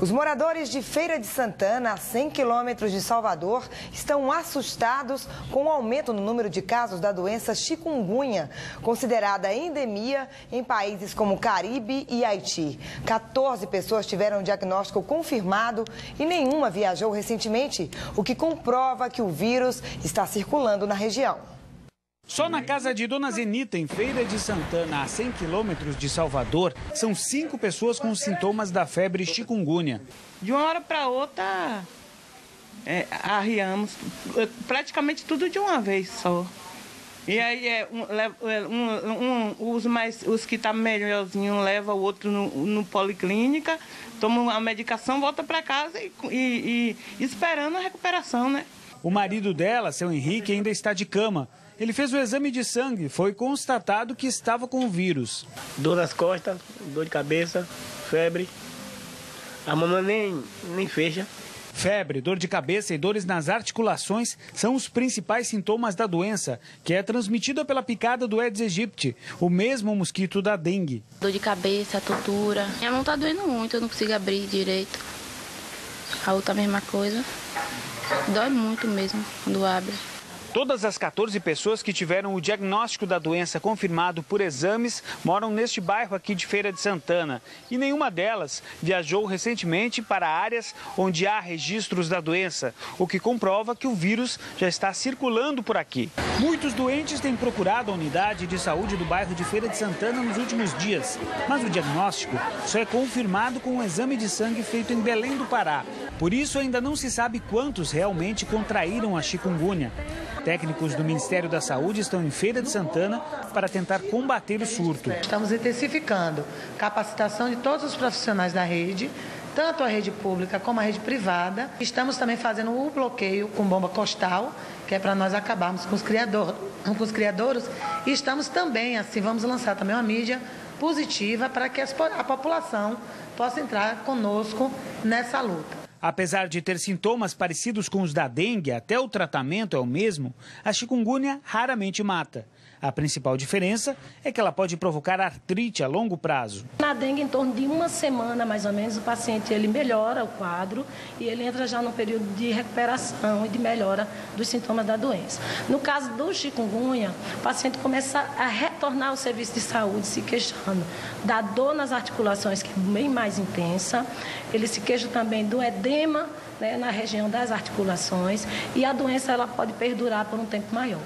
Os moradores de Feira de Santana, a 100 quilômetros de Salvador, estão assustados com o aumento no número de casos da doença chikungunya, considerada endemia em países como Caribe e Haiti. 14 pessoas tiveram o diagnóstico confirmado e nenhuma viajou recentemente, o que comprova que o vírus está circulando na região. Só na casa de Dona Zenita, em Feira de Santana, a 100 quilômetros de Salvador, são 5 pessoas com sintomas da febre chikungunya. De uma hora para outra, arriamos praticamente tudo de uma vez só. E aí os que estão melhorzinho leva o outro no policlínica, toma a medicação, volta para casa e esperando a recuperação, né? O marido dela, seu Henrique, ainda está de cama. Ele fez o exame de sangue e foi constatado que estava com o vírus. Dor nas costas, dor de cabeça, febre. A mão nem fecha. Febre, dor de cabeça e dores nas articulações são os principais sintomas da doença, que é transmitida pela picada do Aedes aegypti, o mesmo mosquito da dengue. Dor de cabeça, tontura. Minha mão está doendo muito, eu não consigo abrir direito. A outra a mesma coisa. Dói muito mesmo quando abre. Todas as 14 pessoas que tiveram o diagnóstico da doença confirmado por exames moram neste bairro aqui de Feira de Santana. E nenhuma delas viajou recentemente para áreas onde há registros da doença, o que comprova que o vírus já está circulando por aqui. Muitos doentes têm procurado a unidade de saúde do bairro de Feira de Santana nos últimos dias, mas o diagnóstico só é confirmado com um exame de sangue feito em Belém do Pará. Por isso ainda não se sabe quantos realmente contraíram a chikungunya. Técnicos do Ministério da Saúde estão em Feira de Santana para tentar combater o surto. Estamos intensificando capacitação de todos os profissionais da rede, tanto a rede pública como a rede privada. Estamos também fazendo o bloqueio com bomba costal, que é para nós acabarmos com os criadouros. E estamos também, assim, vamos lançar também uma mídia positiva para que a população possa entrar conosco nessa luta. Apesar de ter sintomas parecidos com os da dengue, até o tratamento é o mesmo, a chikungunya raramente mata. A principal diferença é que ela pode provocar artrite a longo prazo. Na dengue, em torno de uma semana, mais ou menos, o paciente ele melhora o quadro e ele entra já no período de recuperação e de melhora dos sintomas da doença. No caso do chikungunya, o paciente começa a retornar ao serviço de saúde se queixando da dor nas articulações, que é bem mais intensa. Ele se queixa também do edema, né, na região das articulações, e a doença ela pode perdurar por um tempo maior.